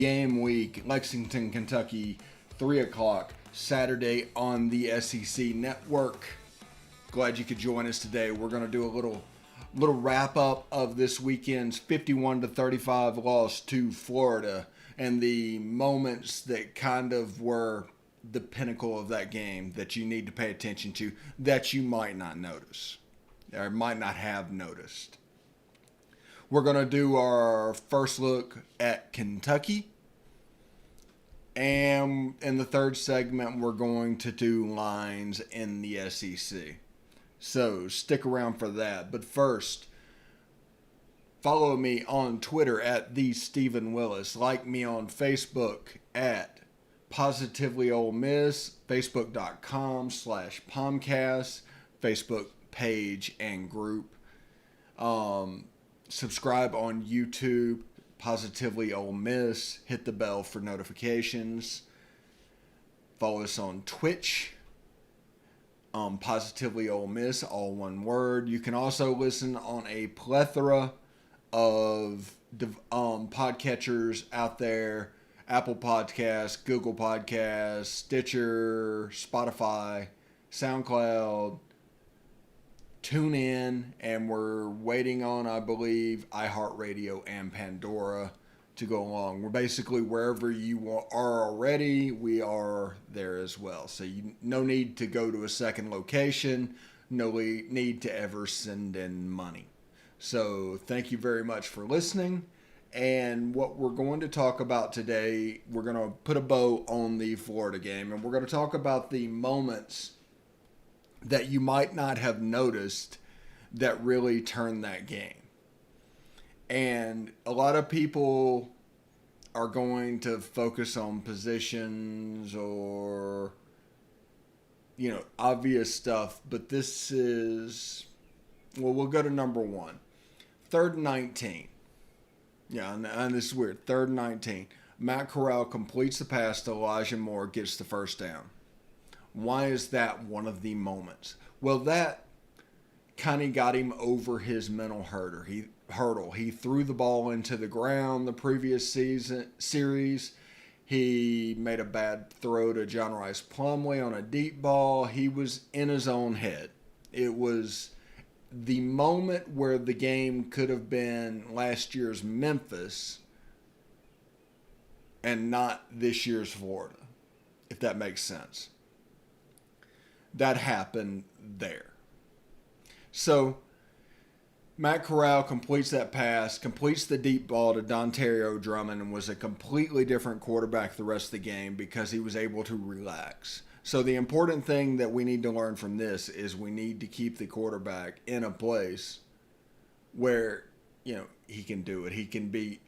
Game week, Lexington, Kentucky, 3 o'clock, Saturday on the SEC Network. Glad you could join us today. We're going to do a little wrap up of this weekend's 51-35 loss to Florida and the moments that kind of were the pinnacle of that game that you need to pay attention to that you might not notice or might not have noticed. We're going to do our first look at Kentucky. And in the third segment, we're going to do lines in the SEC. So stick around for that. But first, follow me on Twitter at @TheStephenWillis. Like me on Facebook at Positively Ole Miss, Facebook.com/POMcast, Facebook page and group. Subscribe on YouTube, Positively Ole Miss. Hit the bell for notifications. Follow us on Twitch, Positively Ole Miss, all one word. You can also listen on a plethora of podcatchers out there: Apple Podcasts, Google Podcasts, Stitcher, Spotify, SoundCloud. Tune in, and we're waiting on, I believe, iHeartRadio and Pandora to go along. We're basically wherever you are already, we are there as well. So no need to go to a second location, no need to ever send in money. So thank you very much for listening. And what we're going to talk about today, we're going to put a bow on the Florida game, and we're going to talk about the moments that you might not have noticed that really turned that game. And a lot of people are going to focus on positions or, obvious stuff. But this is, we'll go to number one. 3rd and 19. Yeah, and this is weird. 3rd and 19. Matt Corral completes the pass to Elijah Moore, gets the first down. Why is that one of the moments? Well, that kind of got him over his mental hurdle. He threw the ball into the ground the previous series. He made a bad throw to John Rice Plumlee on a deep ball. He was in his own head. It was the moment where the game could have been last year's Memphis and not this year's Florida, if that makes sense. That happened there. So Matt Corral completes that pass, completes the deep ball to Dontario Drummond, and was a completely different quarterback the rest of the game because he was able to relax. So the important thing that we need to learn from this is we need to keep the quarterback in a place where, he can do it. He can be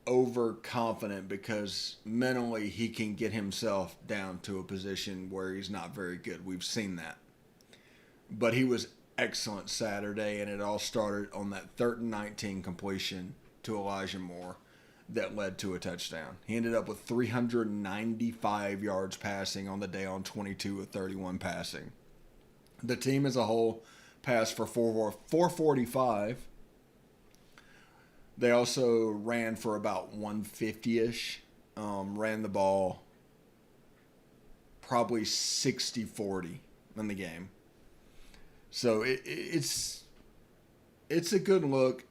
overconfident because mentally he can get himself down to a position where he's not very good. We've seen that. But he was excellent Saturday, and it all started on that 3rd and 19 completion to Elijah Moore that led to a touchdown. He ended up with 395 yards passing on the day on 22 of 31 passing. The team as a whole passed for 445. They also ran for about 150-ish. Ran the ball probably 60-40 in the game. So it's a good look.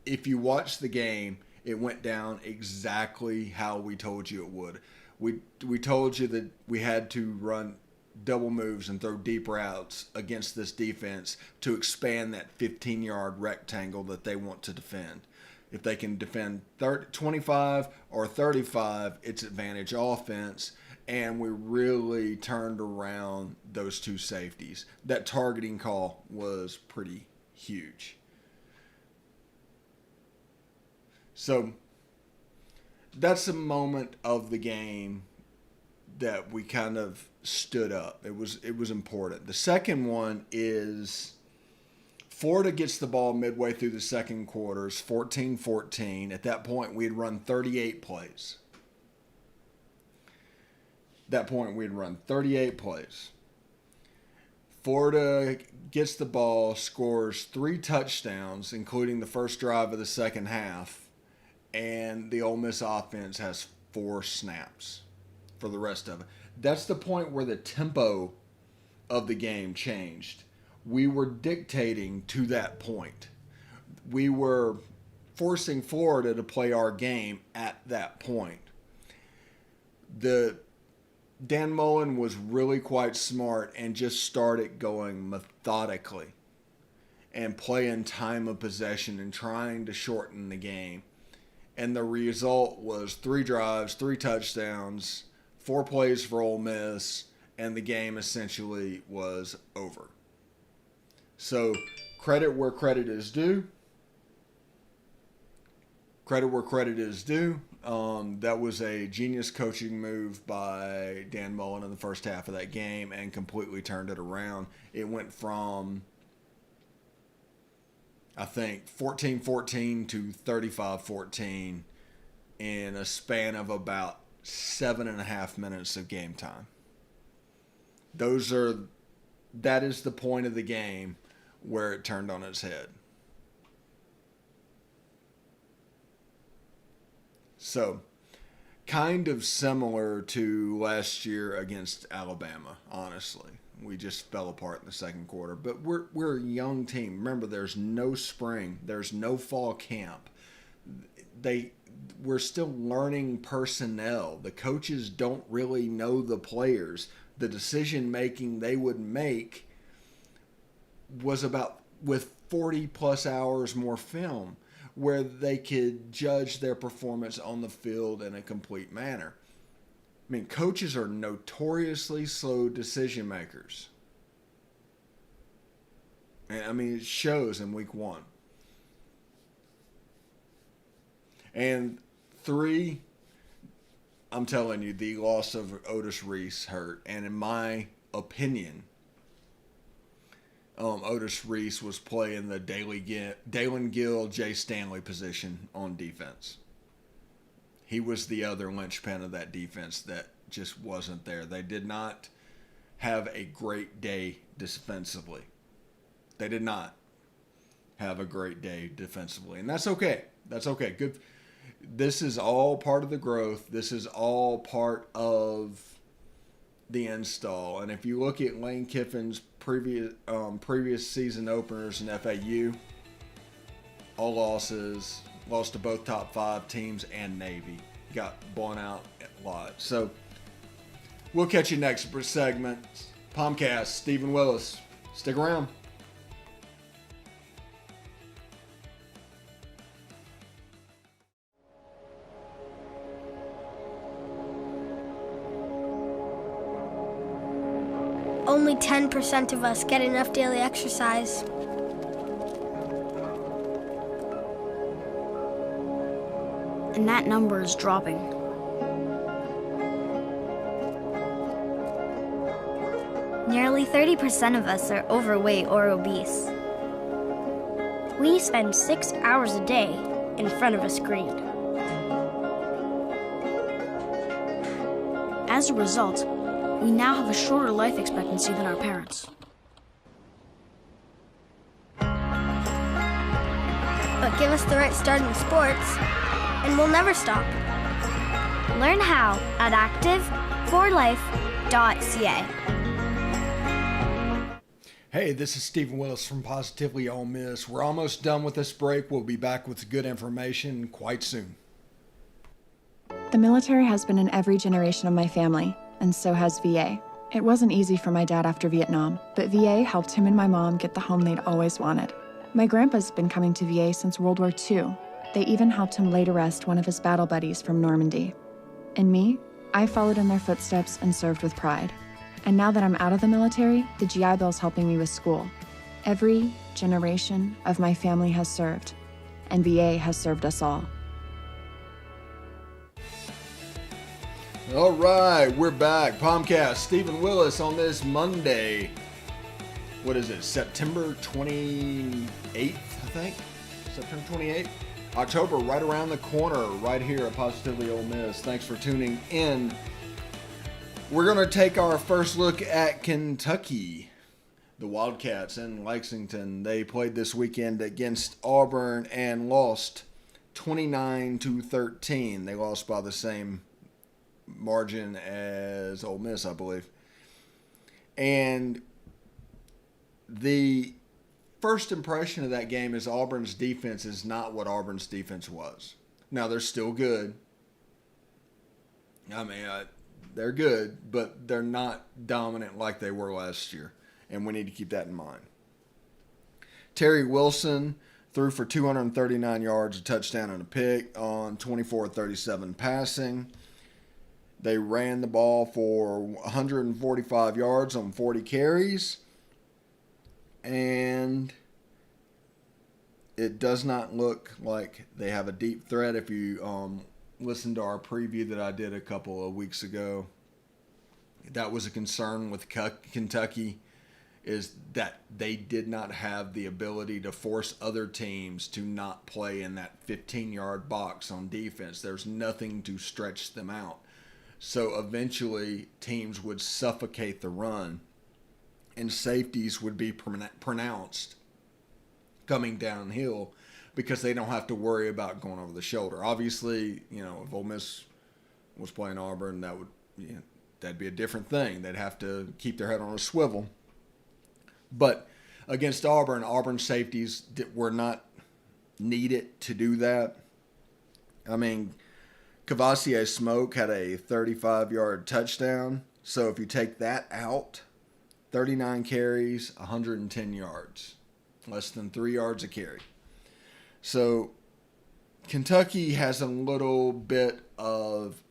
If you watch the game, it went down exactly how we told you it would. We told you that we had to run double moves and throw deep routes against this defense to expand that 15-yard rectangle that they want to defend. If they can defend 25 or 35, it's advantage offense. And we really turned around those two safeties. That targeting call was pretty huge. So that's a moment of the game that we kind of stood up. It was important. The second one is Florida gets the ball midway through the second quarter, 14-14. At that point, we had run 38 plays. Florida gets the ball, scores 3 touchdowns, including the first drive of the second half, and the Ole Miss offense has 4 snaps for the rest of it. That's the point where the tempo of the game changed. We were dictating to that point. We were forcing Florida to play our game at that point. Dan Mullen was really quite smart and just started going methodically and playing time of possession and trying to shorten the game. And the result was 3 drives, 3 touchdowns, 4 plays for Ole Miss, and the game essentially was over. So credit where credit is due. Credit where credit is due. That was a genius coaching move by Dan Mullen in the first half of that game and completely turned it around. It went from, I think, 14-14 to 35-14 in a span of about 7.5 minutes of game time. That is the point of the game where it turned on its head. So, kind of similar to last year against Alabama, honestly. We just fell apart in the second quarter. But we're a young team. Remember, there's no spring. There's no fall camp. We're still learning personnel. The coaches don't really know the players. The decision-making they would make was about with 40-plus hours more film, where they could judge their performance on the field in a complete manner. I mean, coaches are notoriously slow decision makers. And I mean, it shows in week 1. And 3, I'm telling you, the loss of Otis Reese hurt. And in my opinion, Otis Reese was playing the Dalen Gill, Jay Stanley position on defense. He was the other linchpin of that defense that just wasn't there. They did not have a great day defensively. They did not have a great day defensively. And that's okay. That's okay. Good. This is all part of the growth. This is all part of the install. And if you look at Lane Kiffin's previous season openers in FAU, all losses, lost to both top 5 teams and Navy, got blown out a lot. So we'll catch you next segment. POMcast, Stephen Willis. Stick around. Only 10% of us get enough daily exercise. And that number is dropping. Nearly 30% of us are overweight or obese. We spend 6 hours a day in front of a screen. As a result, we now have a shorter life expectancy than our parents. But give us the right start in sports, and we'll never stop. Learn how at active4life.ca. Hey, this is Stephen Willis from Positively Ole Miss. We're almost done with this break. We'll be back with good information quite soon. The military has been in every generation of my family, and so has VA. It wasn't easy for my dad after Vietnam, but VA helped him and my mom get the home they'd always wanted. My grandpa's been coming to VA since World War II. They even helped him lay to rest one of his battle buddies from Normandy. And me, I followed in their footsteps and served with pride. And now that I'm out of the military, the GI Bill's helping me with school. Every generation of my family has served, and VA has served us all. All right, we're back. POMcast, Stephen Willis on this Monday. What is it, September 28th, I think? September 28th? October, right around the corner, right here at Positively Ole Miss. Thanks for tuning in. We're going to take our first look at Kentucky. The Wildcats in Lexington. They played this weekend against Auburn and lost 29-13. They lost by the same margin as Ole Miss, I believe. And the first impression of that game is Auburn's defense is not what Auburn's defense was. Now, they're still good. I mean, they're good, but they're not dominant like they were last year. And we need to keep that in mind. Terry Wilson threw for 239 yards, a touchdown and a pick on 24-37 passing. They ran the ball for 145 yards on 40 carries. And it does not look like they have a deep threat. If you listen to our preview that I did a couple of weeks ago, that was a concern with Kentucky, is that they did not have the ability to force other teams to not play in that 15-yard box on defense. There's nothing to stretch them out. So eventually teams would suffocate the run and safeties would be pronounced coming downhill because they don't have to worry about going over the shoulder. Obviously, if Ole Miss was playing Auburn, that'd be a different thing. They'd have to keep their head on a swivel. But against Auburn safeties were not needed to do that. I mean, Cavassier Smoke had a 35-yard touchdown. So if you take that out, 39 carries, 110 yards. Less than 3 yards a carry. So Kentucky has a little bit of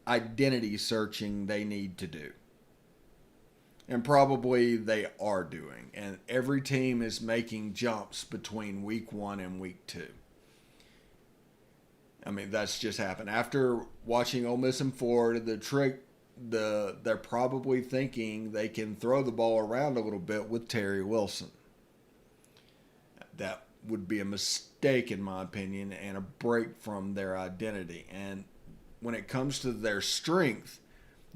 identity searching they need to do. And probably they are doing. And every team is making jumps between week 1 and week 2. I mean, that's just happened. After watching Ole Miss and Florida, they're probably thinking they can throw the ball around a little bit with Terry Wilson. That would be a mistake, in my opinion, and a break from their identity. And when it comes to their strength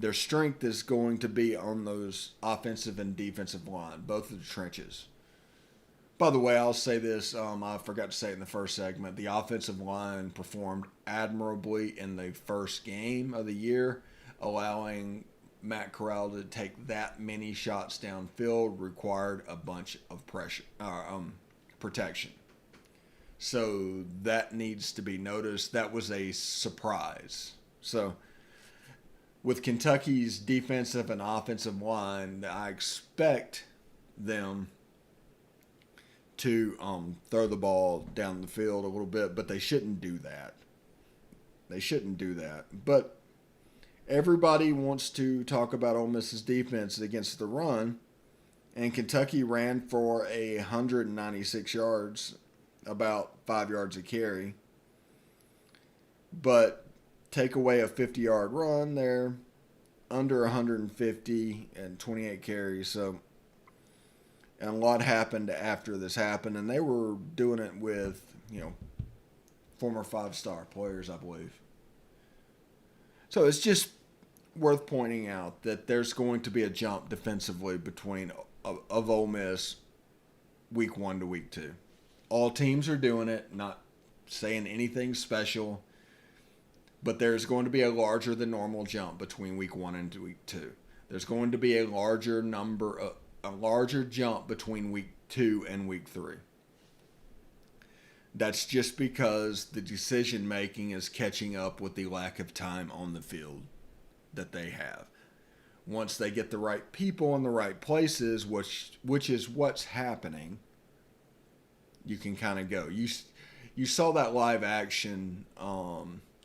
is going to be on those offensive and defensive line, both of the trenches. By the way, I'll say this. I forgot to say it in the first segment. The offensive line performed admirably in the first game of the year. Allowing Matt Corral to take that many shots downfield required a bunch of protection. So that needs to be noticed. That was a surprise. So with Kentucky's defensive and offensive line, I expect them to throw the ball down the field a little bit, but they shouldn't do that. But everybody wants to talk about Ole Miss's defense against the run, and Kentucky ran for 196 yards, about 5 yards a carry. But take away a 50-yard run, they're under 150 and 28 carries. So, and a lot happened after this happened, and they were doing it with, former 5-star players, I believe. So it's just worth pointing out that there's going to be a jump defensively between of Ole Miss week 1 to week 2. All teams are doing it, not saying anything special, but there's going to be a larger than normal jump between week 1 and week 2. There's going to be a larger jump between week 2 and week 3. That's just because the decision making is catching up with the lack of time on the field that they have. Once they get the right people in the right places, which is what's happening, you can kind of go. You saw that live action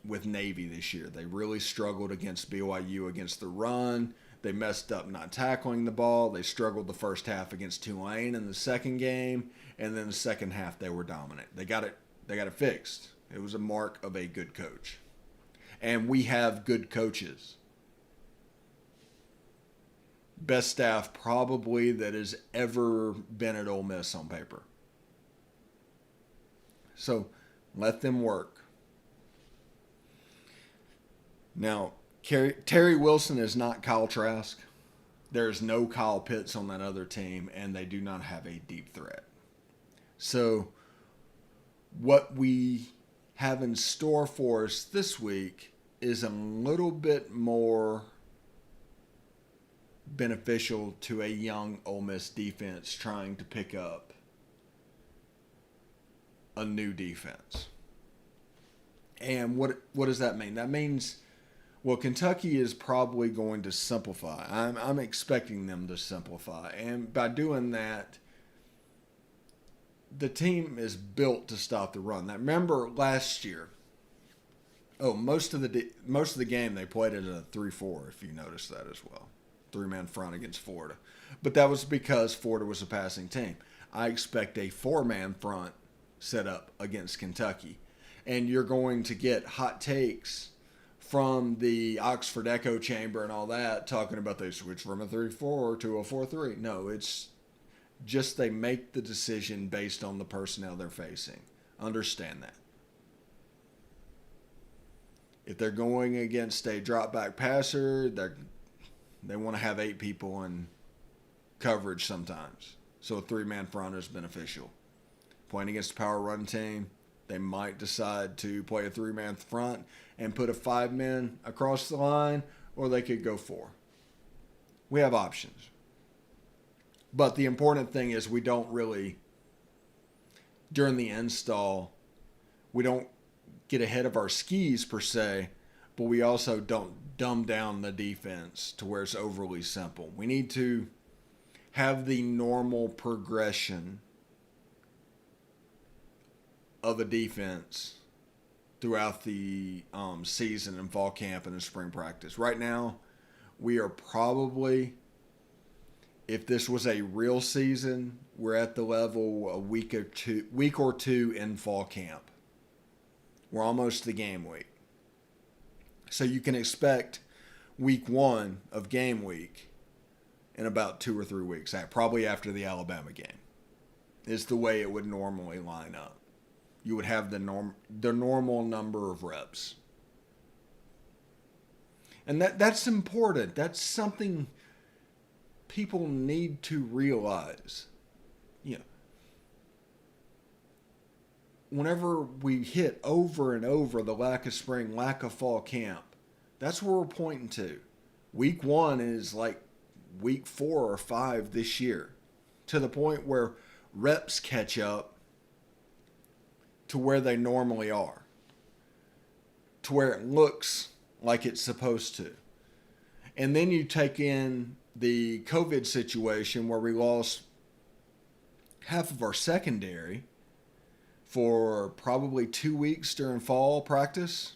with Navy this year. They really struggled against BYU against the run. They messed up not tackling the ball. They struggled the first half against Tulane in the second game, and then the second half they were dominant. They got it fixed. It was a mark of a good coach. And we have good coaches. Best staff probably that has ever been at Ole Miss on paper. So let them work. Now, Terry Wilson is not Kyle Trask. There's no Kyle Pitts on that other team, and they do not have a deep threat. So what we have in store for us this week is a little bit more beneficial to a young Ole Miss defense trying to pick up a new defense. And what does that mean? That means, well, Kentucky is probably going to simplify. I'm expecting them to simplify. And by doing that, the team is built to stop the run. Now, remember last year, most of the game they played it at a 3-4, if you noticed that as well. 3-man front against Florida. But that was because Florida was a passing team. I expect a 4-man front set up against Kentucky. And you're going to get hot takes from the Oxford echo chamber and all that talking about they switch from a 3-4 to a 4-3. No, it's just they make the decision based on the personnel they're facing. Understand that. If they're going against a drop back passer, they want to have 8 people in coverage sometimes. So a 3-man front is beneficial. Playing against a power run team, they might decide to play a 3-man front and put a 5-man across the line, or they could go 4. We have options. But the important thing is we don't really, during the install, we don't get ahead of our skis per se, but we also don't dumb down the defense to where it's overly simple. We need to have the normal progression of a defense throughout the season and fall camp and in spring practice. Right now, we are probably, if this was a real season, we're at the level a week or two in fall camp. We're almost to game week. So you can expect week 1 of game week in about 2 or 3 weeks, probably after the Alabama game, is the way it would normally line up. You would have the normal number of reps. And that's important. That's something people need to realize. You know, whenever we hit over and over the lack of spring, lack of fall camp, that's where we're pointing to. Week 1 is like week 4 or 5 this year, to the point where reps catch up to where they normally are, to where it looks like it's supposed to. And then you take in the COVID situation where we lost half of our secondary for probably 2 weeks during fall practice.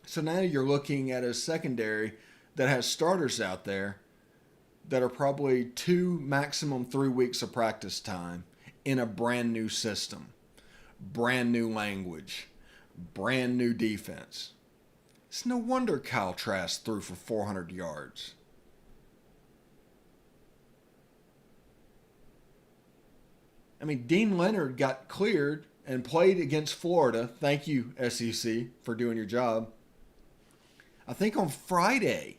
So now you're looking at a secondary that has starters out there that are probably 2, maximum 3 weeks of practice time in a brand new system. Brand new language, brand new defense. It's no wonder Kyle Trask threw for 400 yards. I mean, Dean Leonard got cleared and played against Florida. Thank you, SEC, for doing your job. I think on Friday,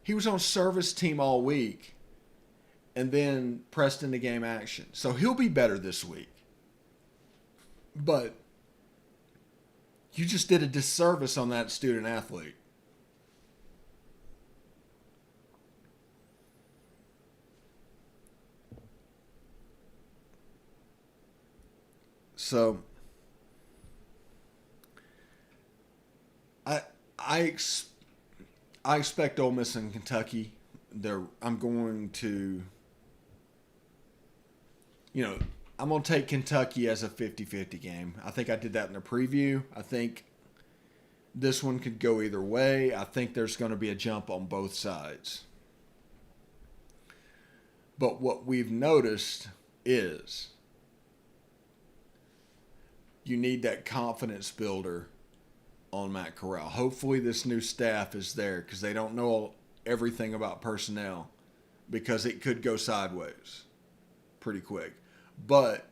he was on service team all week and then pressed into game action. So he'll be better this week. But you just did a disservice on that student athlete. So I expect Ole Miss and Kentucky. I'm going to, I'm going to take Kentucky as a 50-50 game. I think I did that in the preview. I think this one could go either way. I think there's going to be a jump on both sides. But what we've noticed is you need that confidence builder on Matt Corral. Hopefully this new staff is there because they don't know everything about personnel, because it could go sideways pretty quick. But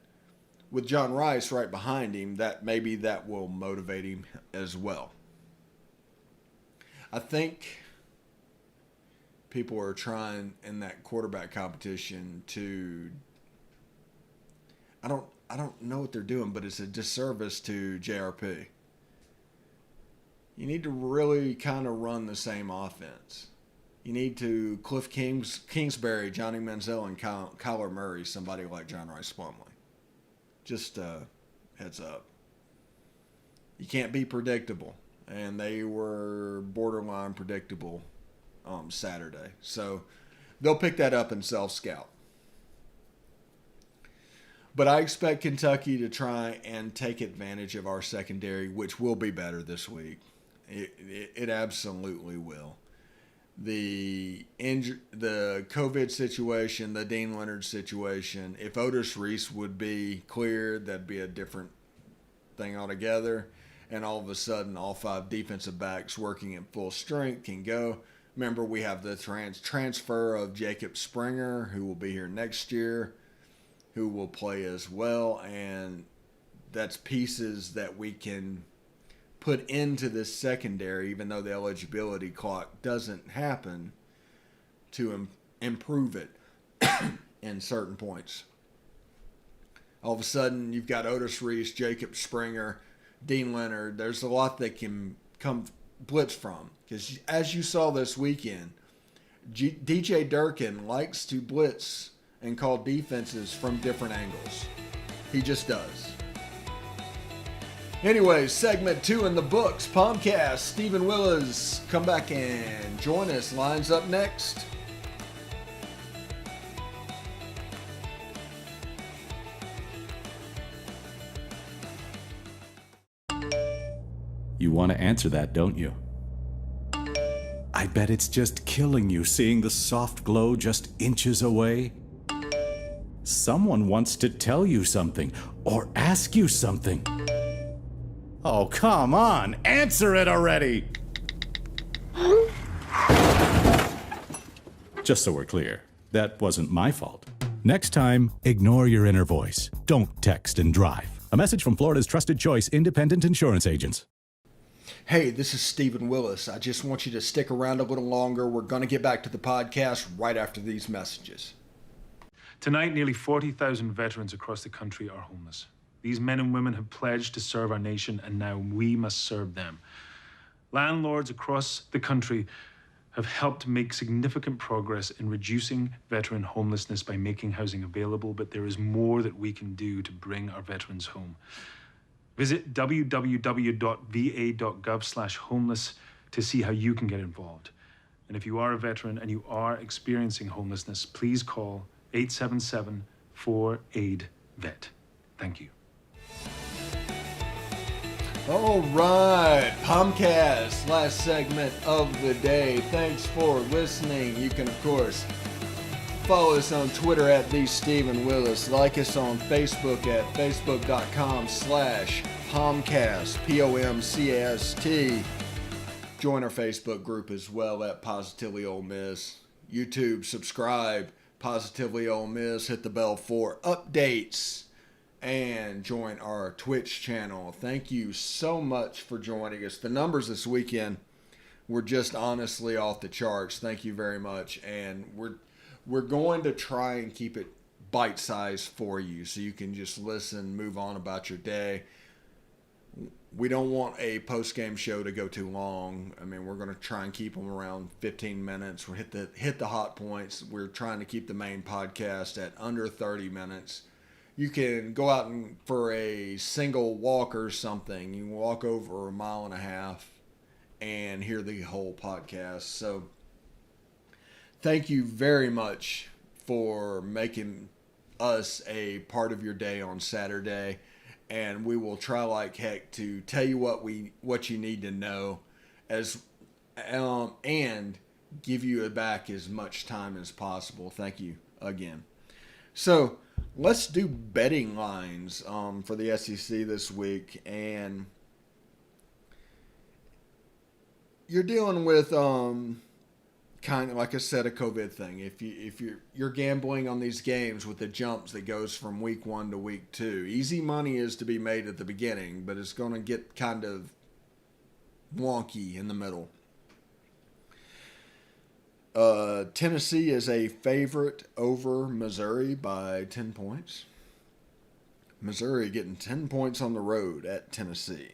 with John Rice right behind him, that maybe that will motivate him as well. I think people are trying in that quarterback competition to I I don't know what they're doing, but it's a disservice to JRP. You need to really kind of run the same offense. You need to Cliff Kingsbury, Johnny Manziel, and Kyler Murray, somebody like John Rice Plumlee. Just heads up. You can't be predictable. And they were borderline predictable Saturday. So they'll pick that up in self-scout. But I expect Kentucky to try and take advantage of our secondary, which will be better this week. It absolutely will. The COVID situation, the Dean Leonard situation, if Otis Reese would be cleared, that'd be a different thing altogether. And all of a sudden, all 5 defensive backs working at full strength can go. Remember, we have the transfer of Jacob Springer, who will be here next year, who will play as well. And that's pieces that we can put into this secondary, even though the eligibility clock doesn't happen, to improve it in certain points. All of a sudden, you've got Otis Reese, Jacob Springer, Dean Leonard. There's a lot that can come blitz from. Because as you saw this weekend, DJ Durkin likes to blitz and call defenses from different angles. He just does. Anyways, segment 2 in the books. POMcast, Stephen Willis, come back and join us. Lines up next. You want to answer that, don't you? I bet it's just killing you seeing the soft glow just inches away. Someone wants to tell you something or ask you something. Oh, come on, answer it already! Just so we're clear, that wasn't my fault. Next time, ignore your inner voice. Don't text and drive. A message from Florida's trusted choice independent insurance agents. Hey, this is Stephen Willis. I just want you to stick around a little longer. We're going to get back to the podcast right after these messages. Tonight, nearly 40,000 veterans across the country are homeless. These men and women have pledged to serve our nation, and now we must serve them. Landlords across the country have helped make significant progress in reducing veteran homelessness by making housing available, but there is more that we can do to bring our veterans home. Visit www.va.gov/homeless to see how you can get involved. And if you are a veteran and you are experiencing homelessness, please call 877-4AID-VET. Thank you. All right, POMcast, last segment of the day. Thanks for listening. You can, of course, follow us on Twitter at @TheStephenWillis. Like us on Facebook at facebook.com/POMcast, POMcast. Join our Facebook group as well at Positively Ole Miss. YouTube, subscribe, Positively Ole Miss. Hit the bell for updates. And join our Twitch channel. Thank you so much for joining us. The numbers this weekend were just honestly off the charts. Thank you very much. And we're going to try and keep it bite-sized for you so you can just listen, move on about your day. We don't want a post-game show to go too long. I mean, we're going to try and keep them around 15 minutes. We'll hit the hot points. We're trying to keep the main podcast at under 30 minutes. You can go out for a single walk or something. You can walk over 1.5 miles and hear the whole podcast. So thank you very much for making us a part of your day on Saturday. And we will try like heck to tell you what you need to know and give you back as much time as possible. Thank you again. So let's do betting lines for the SEC this week, and you're dealing with kind of like I said, a COVID thing. If you're gambling on these games with the jumps that goes from week 1 to week 2, easy money is to be made at the beginning, but it's going to get kind of wonky in the middle. Tennessee is a favorite over Missouri by 10 points. Missouri getting 10 points on the road at Tennessee.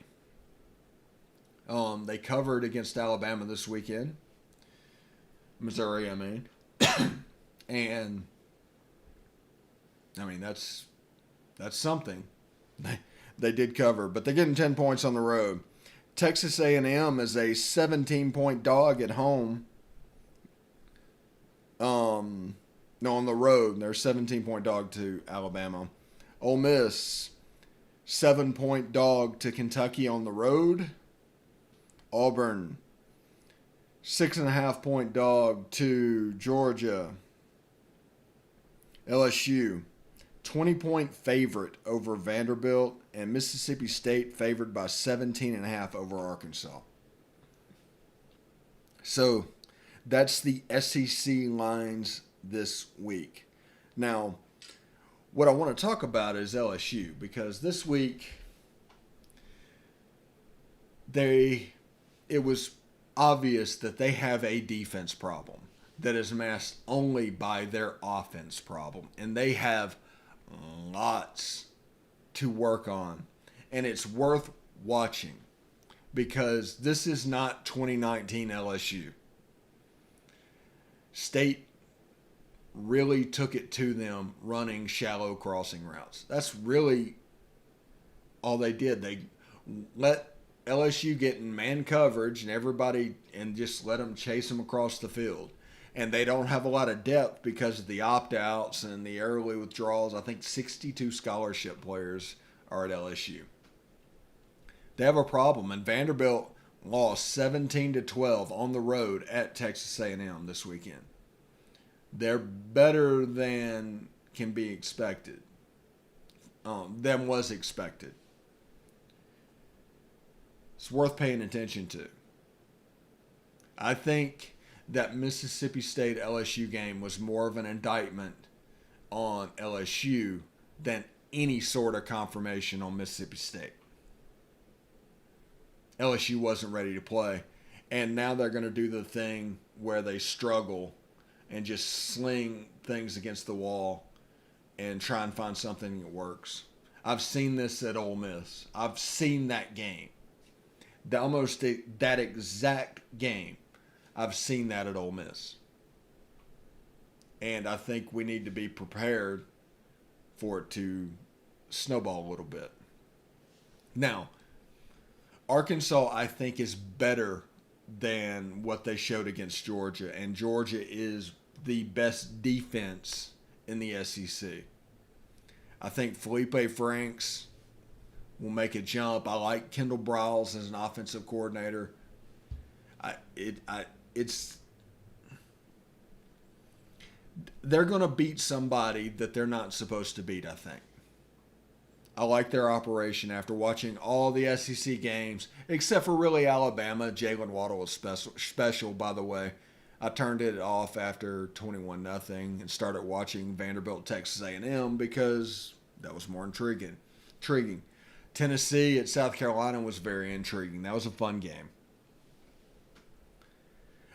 They covered against Alabama this weekend. Missouri, I mean. And, I mean, that's something. They did cover, but they're getting 10 points on the road. Texas A&M is a 17-point dog at home. No, on the road. They're a 17-point dog to Alabama. Ole Miss, 7-point dog to Kentucky on the road. Auburn, 6.5-point dog to Georgia. LSU, 20-point favorite over Vanderbilt. And Mississippi State favored by 17.5 over Arkansas. So that's the SEC lines this week. Now, what I want to talk about is LSU, because this week it was obvious that they have a defense problem that is masked only by their offense problem, and they have lots to work on, and it's worth watching because this is not 2019 LSU. State really took it to them running shallow crossing routes. That's really all they did. They let LSU get in man coverage and just let them chase them across the field. And they don't have a lot of depth because of the opt-outs and the early withdrawals. I think 62 scholarship players are at LSU. They have a problem, and Vanderbilt lost 17-12 on the road at Texas A&M this weekend. They're better than can be expected, than was expected. It's worth paying attention to. I think that Mississippi State LSU game was more of an indictment on LSU than any sort of confirmation on Mississippi State. LSU wasn't ready to play, and now they're going to do the thing where they struggle and just sling things against the wall and try and find something that works. I've seen this at Ole Miss. I've seen that game. That exact game. I've seen that at Ole Miss. And I think we need to be prepared for it to snowball a little bit. Now, Arkansas, I think, is better than what they showed against Georgia. And Georgia is the best defense in the SEC. I think Felipe Franks will make a jump. I like Kendall Briles as an offensive coordinator. They're going to beat somebody that they're not supposed to beat, I think. I like their operation after watching all the SEC games, except for really Alabama. Jalen Waddle was special, by the way. I turned it off after 21-0 and started watching Vanderbilt, Texas A&M because that was more intriguing. Tennessee at South Carolina was very intriguing. That was a fun game.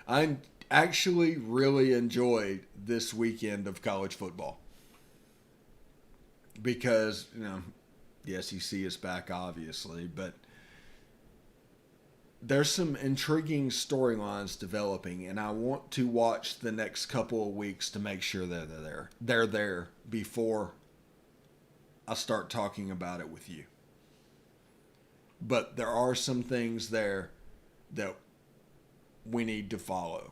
I actually really enjoyed this weekend of college football because, the SEC is back, obviously, but there's some intriguing storylines developing, and I want to watch the next couple of weeks to make sure that they're there before I start talking about it with you. But there are some things there that we need to follow.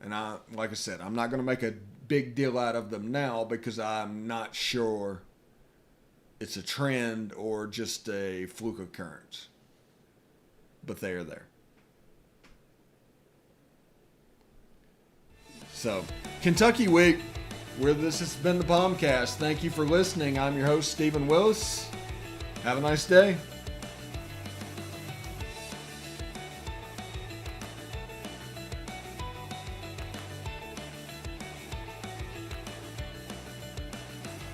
And like I said, I'm not going to make a big deal out of them now because I'm not sure it's a trend or just a fluke occurrence. But they are there. So, Kentucky Week, where this has been the POMcast. Thank you for listening. I'm your host, Stephen Willis. Have a nice day.